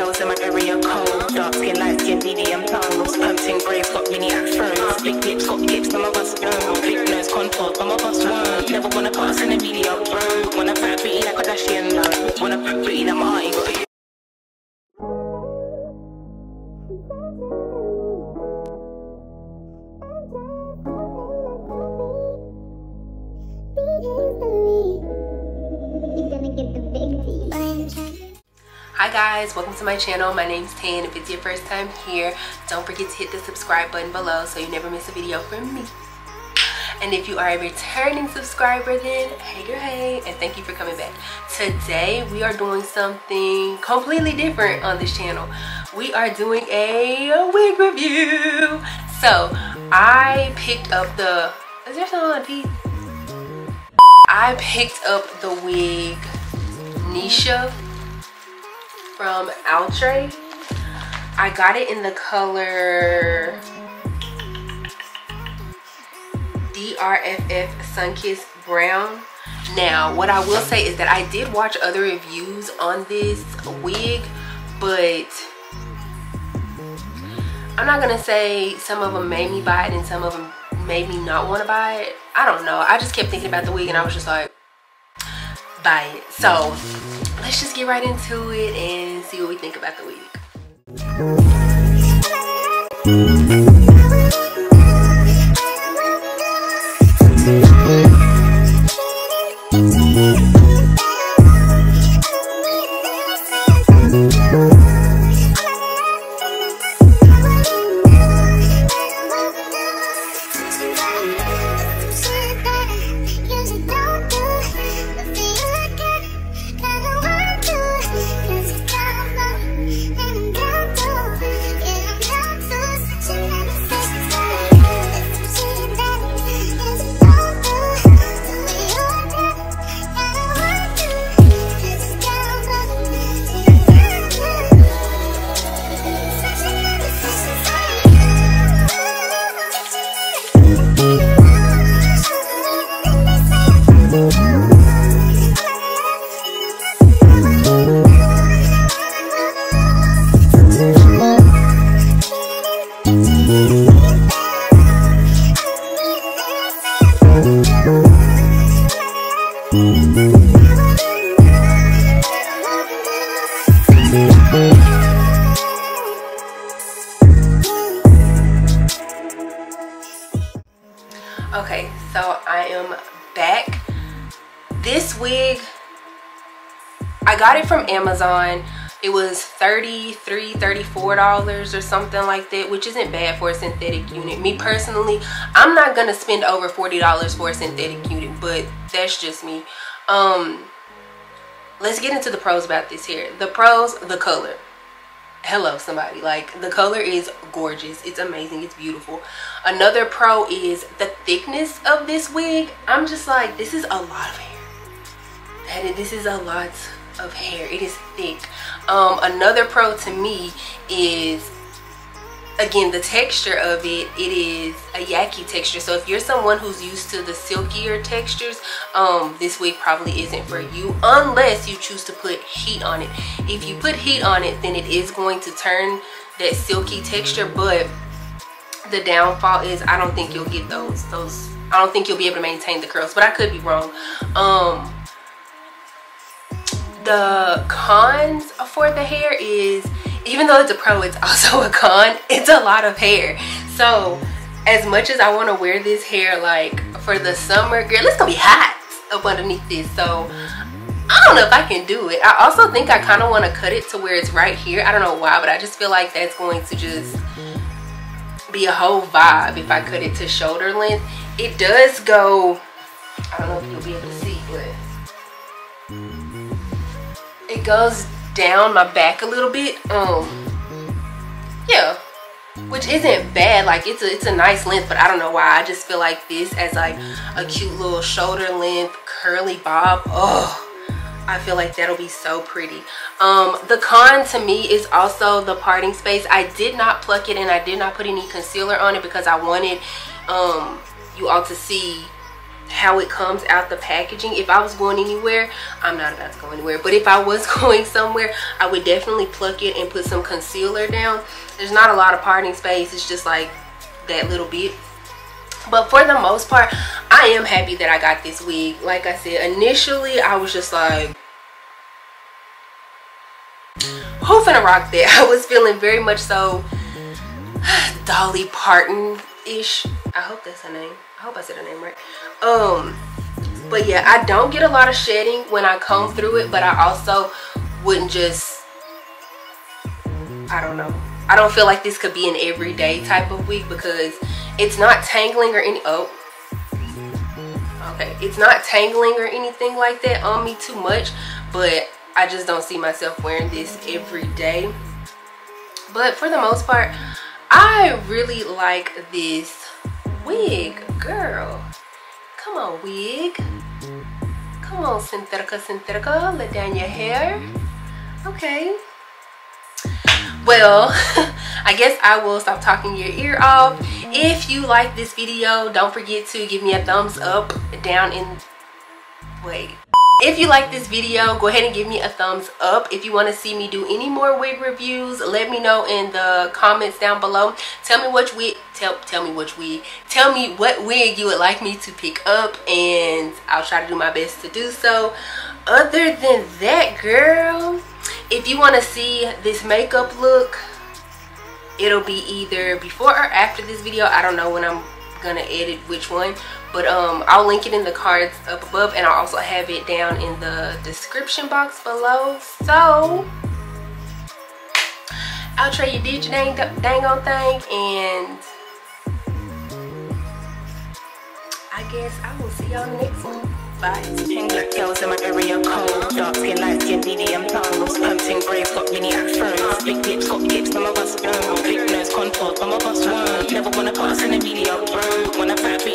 girls in my area cold. Dark skin, light skin, medium tones. Pumping braids, got mini afros. Big lips, got hips, some of us don't. Big nose, contour, some of us won't. Never wanna put us in a video, bro. Wanna fight pretty like a Kardashian, no. Wanna put pretty in my eye. Hi guys, welcome to my channel. My name's Tan. If it's your first time here, don't forget to hit the subscribe button below so you never miss a video from me. And if you are a returning subscriber, then hey girl, hey, and thank you for coming back. Today we are doing something completely different on this channel. We are doing a wig review. So I picked up the, is there something on teeth? I picked up the wig Neesha from Outre. I got it in the color DRFF Sunkissed Brown. Now, what I will say is that I did watch other reviews on this wig, but I'm not gonna say some of them made me buy it and some of them made me not want to buy it. I don't know. I just kept thinking about the wig and I was just like, buy it. So let's just get right into it and see what we think about the wig. Okay, so I am back. This wig, I got it from Amazon. It was $33, $34 or something like that, which isn't bad for a synthetic unit. Me personally, I'm not gonna spend over $40 for a synthetic unit, but that's just me. Let's get into the pros about this hair. The pros, the color. Hello somebody, like the color is gorgeous. It's amazing, it's beautiful. Another pro is the thickness of this wig. I'm just like, this is a lot of hair. This is a lot of hair. It is thick. Another pro to me is, again, the texture of it. It is a yaki texture, so if you're someone who's used to the silkier textures, this wig probably isn't for you unless you choose to put heat on it. If you put heat on it, then it is going to turn that silky texture, but the downfall is I don't think you'll get those I don't think you'll be able to maintain the curls, but I could be wrong. The cons for the hair is, even though it's a pro, it's also a con. It's a lot of hair. So as much as I want to wear this hair like for the summer, girl, it's gonna be hot up underneath this, so I don't know if I can do it. I also think I kind of want to cut it to where it's right here. I don't know why, but I just feel like that's going to just be a whole vibe if I cut it to shoulder length. It does go, I don't know if you'll be able to see, but it goes down my back a little bit. Yeah, which isn't bad. Like it's a nice length, but I don't know why I just feel like this as like a cute little shoulder length curly bob. Oh, I feel like that'll be so pretty. The con to me is also the parting space. I did not pluck it and I did not put any concealer on it because I wanted you all to see how it comes out the packaging. If I was going anywhere, I'm not about to go anywhere, but if I was going somewhere, I would definitely pluck it and put some concealer down. There's not a lot of parting space, it's just like that little bit. But for the most part, I am happy that I got this wig. Like I said, initially I was just like, who finna rock that? I was feeling very much so Dolly Parton-ish. I hope that's her name. I hope I said her name right. But yeah, I don't get a lot of shedding when I comb through it, but I also wouldn't just, I don't know. I don't feel like this could be an everyday type of wig because it's not tangling or okay, it's not tangling or anything like that on me too much, but I just don't see myself wearing this every day. But for the most part, I really like this wig, girl. Come on, wig. Come on, Synthetica, let down your hair. Okay. Well, I guess I will stop talking your ear off. If you like this video, don't forget to give me a thumbs up down in, if you like this video, go ahead and give me a thumbs up. If you want to see me do any more wig reviews, let me know in the comments down below. Tell me what wig you would like me to pick up, and I'll try to do my best to do so. Other than that, girl, if you want to see this makeup look, it'll be either before or after this video. I don't know when I'm gonna edit which one, but I'll link it in the cards up above, and I'll also have it down in the description box below. So Outre, you did your dang on thing, and I guess I will see y'all in the next one. Bye. Pink black girls in my area cold. Dark skin, light skin, medium tones. Pumping braids, got mini afros. Big lips, got tips, some of us don't. Big nose, contour, some of us won't. Never wanna pass in a video, bro. Wanna fight for